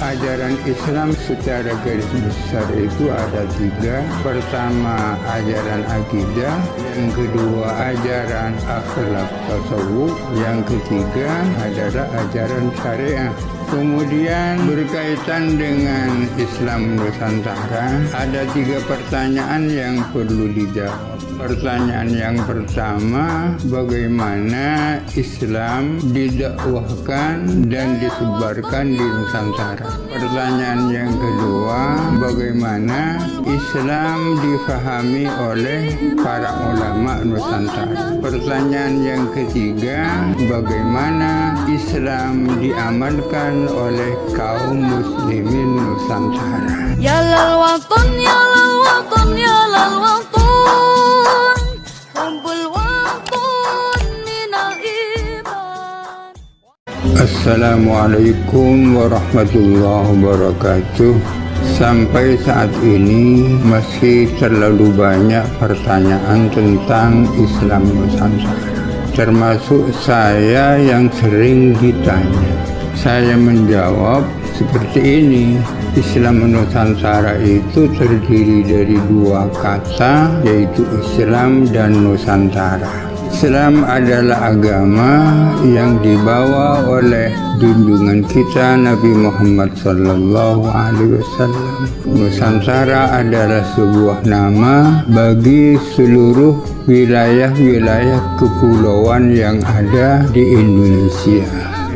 Ajaran Islam secara garis besar itu ada 3. Pertama, ajaran akidah. Yang kedua, ajaran akhlak tasawuf. Yang ketiga adalah ajaran syariah. Kemudian berkaitan dengan Islam Nusantara, ada 3 pertanyaan yang perlu dijawab. Pertanyaan yang pertama, bagaimana Islam didakwahkan dan disebarkan di Nusantara? Pertanyaan yang kedua, bagaimana Islam difahami oleh para ulama Nusantara? Pertanyaan yang ketiga, bagaimana Islam diamalkan oleh kaum muslimin Nusantara? Ya lal watan, ya lal watan, ya lal watan, hubbul watan minal iman. Assalamualaikum warahmatullahi wabarakatuh. Sampai saat ini masih terlalu banyak pertanyaan tentang Islam Nusantara, termasuk saya yang sering ditanya. Saya menjawab seperti ini, Islam Nusantara itu terdiri dari 2 kata, yaitu Islam dan Nusantara. Islam adalah agama yang dibawa oleh junjungan kita Nabi Muhammad SAW. Nusantara adalah sebuah nama bagi seluruh wilayah-wilayah kepulauan yang ada di Indonesia.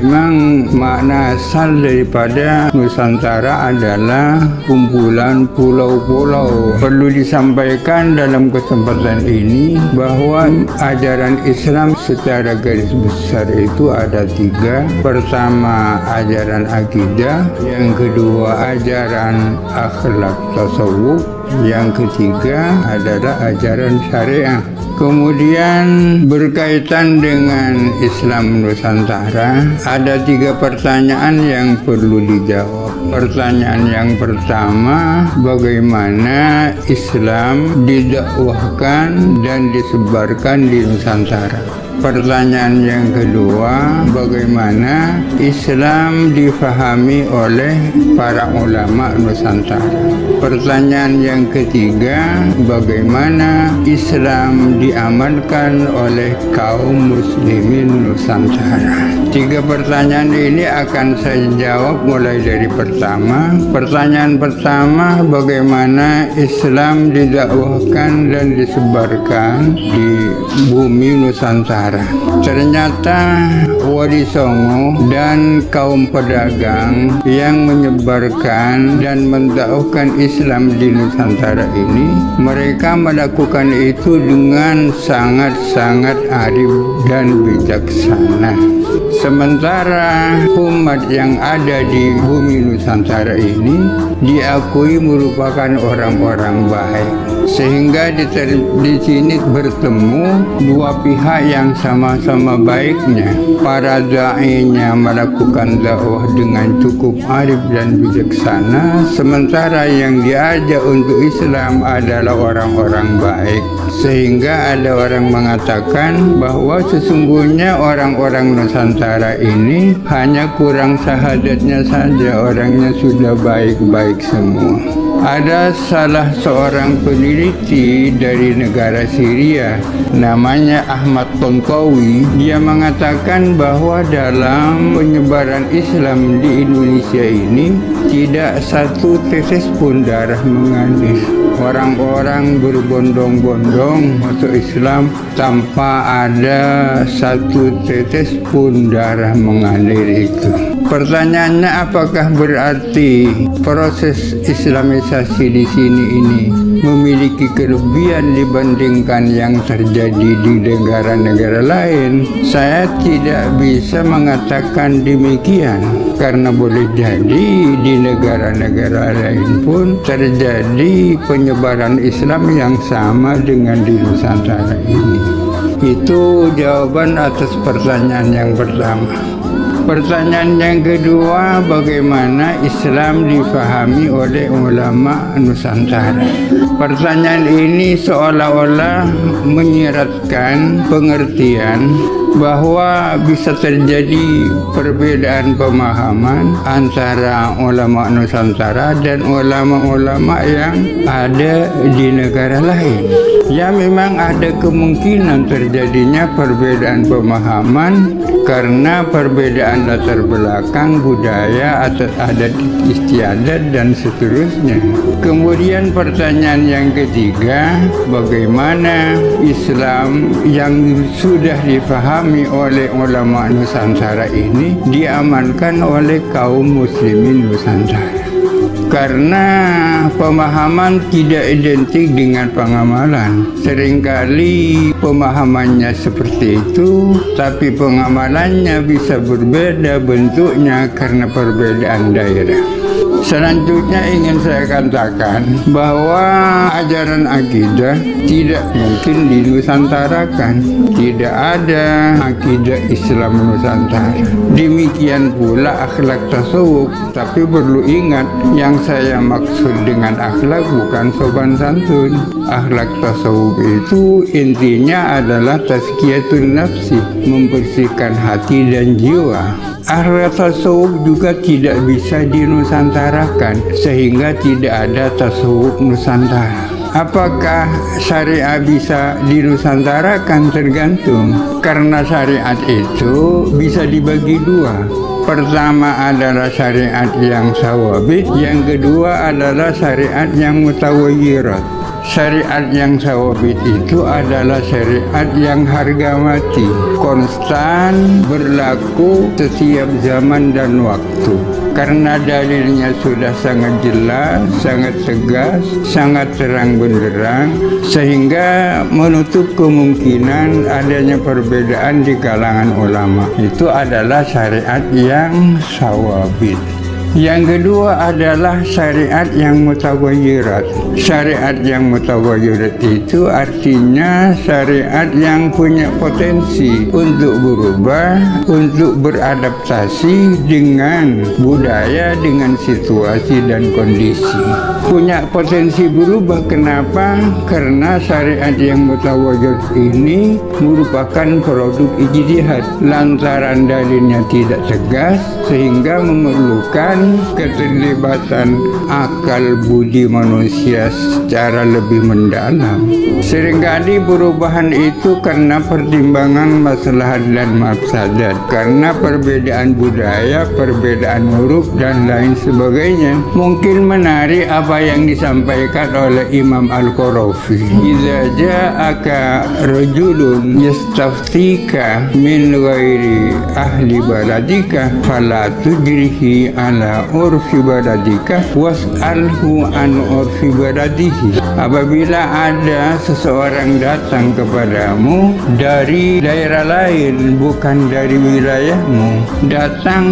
Memang makna asal daripada Nusantara adalah kumpulan pulau-pulau. Perlu disampaikan dalam kesempatan ini bahwa ajaran Islam secara garis besar itu ada 3. Pertama, ajaran akidah. Yang kedua, ajaran akhlak tasawuf. Yang ketiga adalah ajaran syariah. Kemudian berkaitan dengan Islam Nusantara, ada 3 pertanyaan yang perlu dijawab. Pertanyaan yang pertama, bagaimana Islam didakwahkan dan disebarkan di Nusantara? Pertanyaan yang kedua, bagaimana Islam difahami oleh para ulama Nusantara? Pertanyaan yang ketiga, bagaimana Islam diamalkan oleh kaum muslimin Nusantara? 3 pertanyaan ini akan saya jawab mulai dari pertama. Pertanyaan pertama, bagaimana Islam didakwahkan dan disebarkan di bumi Nusantara? Ternyata Wali Songo dan kaum pedagang yang menyebarkan dan mendakwahkan Islam di Nusantara ini, mereka melakukan itu dengan sangat-sangat arif dan bijaksana. Sementara umat yang ada di bumi Nusantara ini diakui merupakan orang-orang baik, sehingga di sini bertemu 2 pihak yang sama-sama baiknya. Para da'inya melakukan dakwah dengan cukup arif dan bijaksana, sementara yang diajak untuk Islam adalah orang-orang baik. Sehingga ada orang mengatakan bahwa sesungguhnya orang-orang Nusantara ini hanya kurang syahadatnya saja, orangnya sudah baik-baik semua. Ada salah seorang peneliti dari negara Syria, namanya Ahmad Tontowi. Dia mengatakan bahwa dalam penyebaran Islam di Indonesia ini tidak satu tetes pun darah mengalir. Orang-orang berbondong-bondong masuk Islam tanpa ada satu tetes pun darah mengalir itu. Pertanyaannya, apakah berarti proses Islamisasi di sini ini memiliki kelebihan dibandingkan yang terjadi di negara-negara lain? Saya tidak bisa mengatakan demikian, karena boleh jadi di negara-negara lain pun terjadi penyebaran Islam yang sama dengan di Nusantara ini. Itu jawaban atas pertanyaan yang pertama. Pertanyaan yang kedua, bagaimana Islam difahami oleh ulama Nusantara? Pertanyaan ini seolah-olah menyiratkan pengertian bahwa bisa terjadi perbedaan pemahaman antara ulama Nusantara dan ulama-ulama yang ada di negara lain. Ya, memang ada kemungkinan terjadinya perbedaan pemahaman karena perbedaan latar belakang, budaya, adat istiadat, dan seterusnya. Kemudian pertanyaan yang ketiga, bagaimana Islam yang sudah difahami oleh ulama Nusantara ini diamankan oleh kaum muslimin Nusantara? Karena pemahaman tidak identik dengan pengamalan. Seringkali pemahamannya seperti itu, tapi pengamalannya bisa berbeda bentuknya karena perbedaan daerah. Selanjutnya ingin saya katakan bahwa ajaran akidah tidak mungkin dinusantarakan. Tidak ada akidah Islam Nusantara. Demikian pula akhlak tasawuf. Tapi perlu ingat, yang saya maksud dengan akhlak bukan sopan santun. Akhlak tasawuf itu intinya adalah tazkiyatun nafsi, membersihkan hati dan jiwa. Akhlak tasawuf juga tidak bisa dinusantarakan, sehingga tidak ada tasawuf Nusantara. Apakah syariat bisa dinusantarakan? Tergantung, karena syariat itu bisa dibagi dua. Pertama adalah syariat yang sawabit, yang kedua adalah syariat yang mutawayyirat. Syariat yang sawabit itu adalah syariat yang harga mati, konstan, berlaku setiap zaman dan waktu. Karena dalilnya sudah sangat jelas, sangat tegas, sangat terang benderang, sehingga menutup kemungkinan adanya perbedaan di kalangan ulama. Itu adalah syariat yang sawabit. Yang kedua adalah syariat yang mutawayyirat. Syariat yang mutawayyirat itu artinya syariat yang punya potensi untuk berubah, untuk beradaptasi dengan budaya, dengan situasi dan kondisi. Punya potensi berubah, kenapa? Karena syariat yang mutawayyirat ini merupakan produk ijtihad. Lantaran dalilnya tidak tegas, sehingga memerlukan keterlibatan akal budi manusia secara lebih mendalam. Seringkali perubahan itu karena pertimbangan maslahat dan mafsadat, karena perbedaan budaya, perbedaan huruf, dan lain sebagainya. Mungkin menarik apa yang disampaikan oleh Imam Al-Qarafi. Idza ja'aka rajulun yastaftika min ghairi ahli baladika fala tujrihi ala urfi baladika was'alhu an urfi baladihi. Apabila ada seseorang datang kepadamu dari daerah lain, bukan dari wilayahmu, datang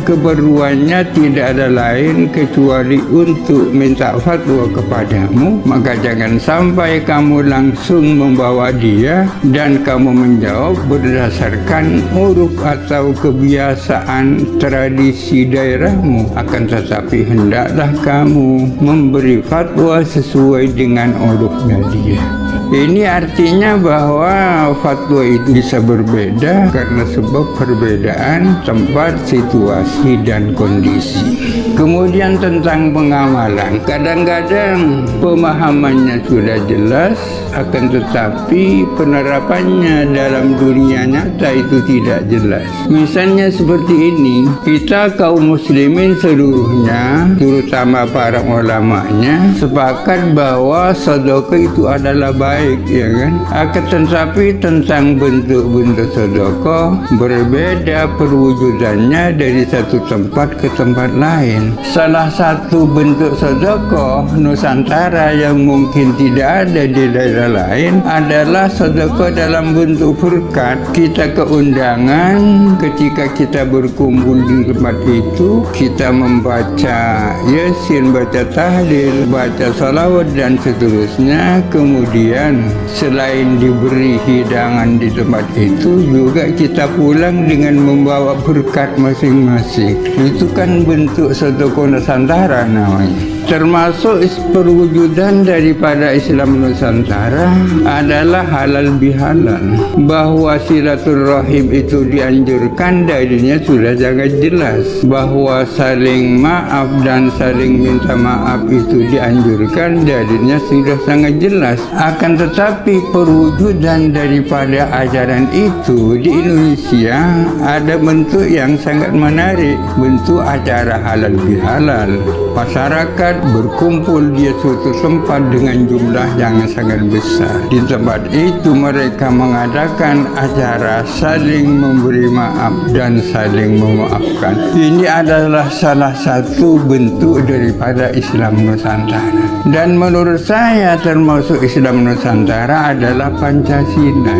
keperluannya tidak ada lain kecuali untuk minta fatwa kepadamu, maka jangan sampai kamu langsung membawa dia dan kamu menjawab berdasarkan uruf atau kebiasaan tradisi daerahmu. Akan tetapi hendaklah kamu memberi fatwa sesuai dengan urufnya dia. Ini artinya bahwa fatwa itu bisa berbeda karena sebab perbedaan tempat, situasi, dan kondisi. Kemudian tentang pengamalan, kadang-kadang pemahamannya sudah jelas, akan tetapi penerapannya dalam dunia nyata itu tidak jelas. Misalnya seperti ini, kita kaum muslimin seluruhnya, terutama para ulamanya, sepakat bahwa sedekah itu adalah baik, ya kan? Akan tetapi tentang bentuk-bentuk sedekah berbeda perwujudannya dari satu tempat ke tempat lain. Salah satu bentuk sedekah Nusantara yang mungkin tidak ada di daerah lain adalah sedekah dalam bentuk berkat. Kita keundangan, ketika kita berkumpul di tempat itu, kita membaca Yasin, baca tahlil, baca salawat, dan seterusnya. Kemudian selain diberi hidangan di tempat itu, juga kita pulang dengan membawa berkat masing-masing. Itu kan bentuk sedekah Nusantara namanya. Termasuk perwujudan daripada Islam Nusantara adalah halal bihalal. Bahwa silaturahim itu dianjurkan, dalilnya sudah sangat jelas. Bahwa saling maaf dan saling minta maaf itu dianjurkan, dalilnya sudah sangat jelas. Akan tetapi perwujudan daripada ajaran itu di Indonesia ada bentuk yang sangat menarik, bentuk acara halal bihalal. Masyarakat berkumpul di suatu tempat dengan jumlah yang sangat besar. Di tempat itu mereka mengadakan acara saling memberi maaf dan saling memaafkan. Ini adalah salah satu bentuk daripada Islam Nusantara. Dan menurut saya termasuk Islam Nusantara adalah Pancasila,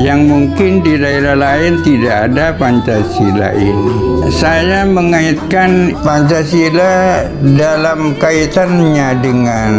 yang mungkin di daerah lain tidak ada Pancasila ini. Saya mengaitkan Pancasila dalam kaitannya dengan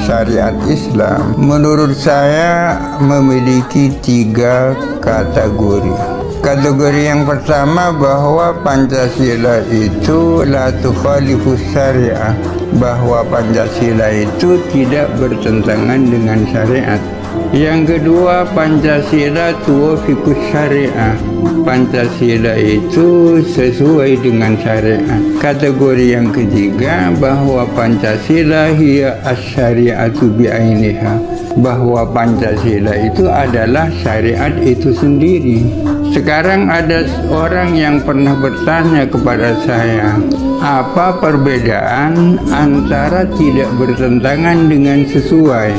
syariat Islam. Menurut saya memiliki 3 kategori. Kategori yang pertama bahwa Pancasila itu la tukhalifus syariah, bahwa Pancasila itu tidak bertentangan dengan syariat. Yang kedua, Pancasila tuwafiqus syariah, Pancasila itu sesuai dengan syariat. Kategori yang ketiga bahwa Pancasila hiya as-syari'atu bi'ainiha, bahwa Pancasila itu adalah syariat itu sendiri. Sekarang ada orang yang pernah bertanya kepada saya, apa perbedaan antara tidak bertentangan dengan sesuai?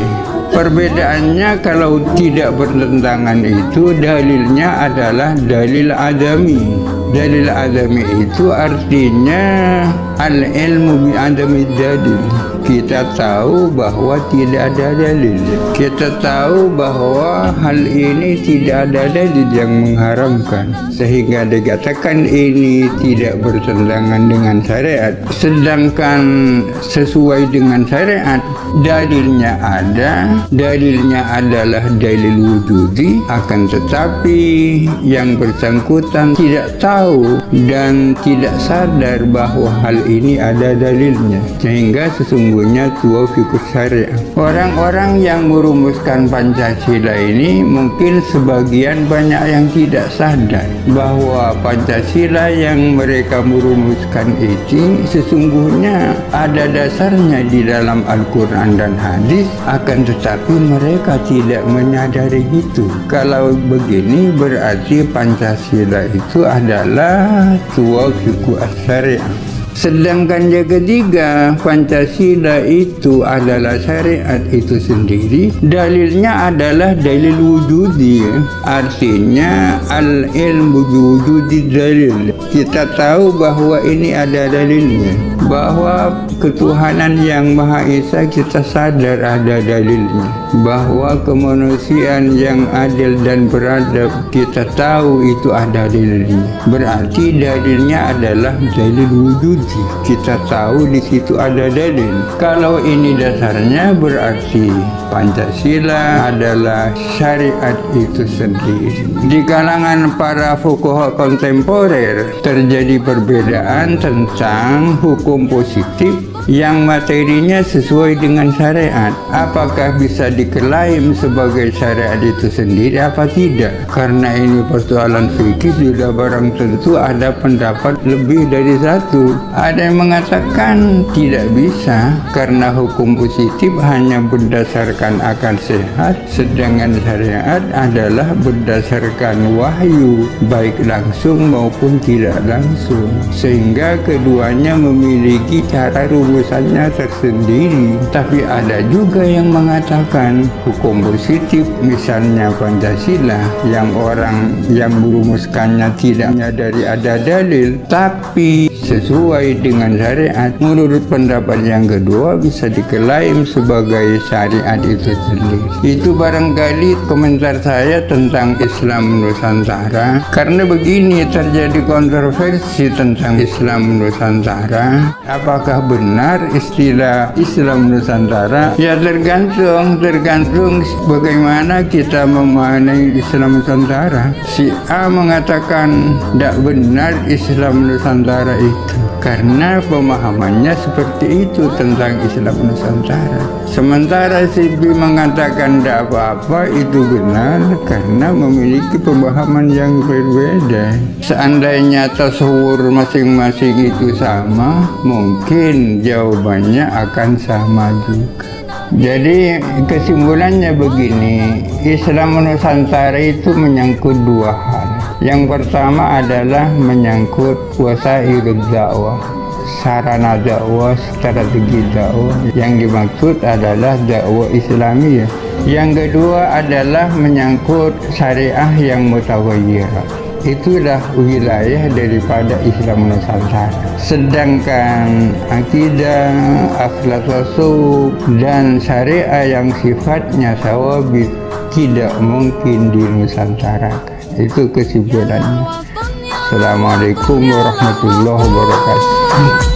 Perbedaannya kalau tidak bertentangan itu dalilnya adalah dalil adami. Dalil adami itu artinya al-ilmu bi'adami dalil. Kita tahu bahwa tidak ada dalil. Kita tahu bahwa hal ini tidak ada dalil yang mengharamkan, sehingga dikatakan ini tidak bertentangan dengan syariat. Sedangkan sesuai dengan syariat, dalilnya ada, dalilnya adalah dalil wujudi, akan tetapi yang bersangkutan tidak tahu dan tidak sadar bahwa hal ini ada dalilnya, sehingga sesungguhnya tuwafiqus syariah. Orang-orang yang merumuskan Pancasila ini mungkin sebagian banyak yang tidak sadar bahwa Pancasila yang mereka merumuskan itu sesungguhnya ada dasarnya di dalam Al-Quran dan hadis, akan tetapi mereka tidak menyadari itu. Kalau begini berarti Pancasila itu adalah tuwafiqus syariah. Sedangkan yang ketiga, Pancasila itu adalah syariat itu sendiri. Dalilnya adalah dalil wujudi, artinya al-ilmu wujudi dalil. Kita tahu bahwa ini ada dalilnya, bahwa ketuhanan yang Maha Esa kita sadar ada dalilnya, bahwa kemanusiaan yang adil dan beradab kita tahu itu ada dalilnya. Berarti dalilnya adalah dalil wujud. Kita tahu di situ ada dalil. Kalau ini dasarnya berarti Pancasila adalah syariat itu sendiri. Di kalangan para fuqaha kontemporer terjadi perbedaan tentang hukum positif yang materinya sesuai dengan syariat. Apakah bisa diklaim sebagai syariat itu sendiri apa tidak? Karena ini persoalan fikih, sudah barang tentu ada pendapat lebih dari satu. Ada yang mengatakan tidak bisa karena hukum positif hanya berdasarkan akal sehat, sedangkan syariat adalah berdasarkan wahyu, baik langsung maupun tidak langsung, sehingga keduanya memiliki cara rumusannya tersendiri. Tapi ada juga yang mengatakan hukum positif, misalnya Pancasila, yang orang yang merumuskannya tidak menyadari ada dalil, tapi sesuai dengan syariat. Menurut pendapat yang kedua bisa diklaim sebagai syariat itu sendiri. Itu barangkali komentar saya tentang Islam Nusantara. Karena begini, terjadi kontroversi tentang Islam Nusantara. Apakah benar istilah Islam Nusantara? Ya tergantung bagaimana kita memahami Islam Nusantara. Si A mengatakan tidak benar Islam Nusantara itu karena pemahamannya seperti itu tentang Islam Nusantara. Sementara si B mengatakan tidak apa-apa, itu benar karena memiliki pemahaman yang berbeda. Seandainya tasawur masing-masing itu sama, mungkin jawabannya akan sama juga. Jadi kesimpulannya begini, Islam Nusantara itu menyangkut dua hal. Yang pertama adalah menyangkut wasailud dakwah, sarana dakwah, strategi dakwah. Yang dimaksud adalah dakwah Islamiyah. Yang kedua adalah menyangkut syariah yang mutaghayyirah. Itulah wilayah daripada Islam Nusantara. Sedangkan akidah, akhlak rasul, dan syariah yang sifatnya sawabit tidak mungkin dinusantarakan. Itu kesimpulannya. Assalamualaikum warahmatullahi wabarakatuh.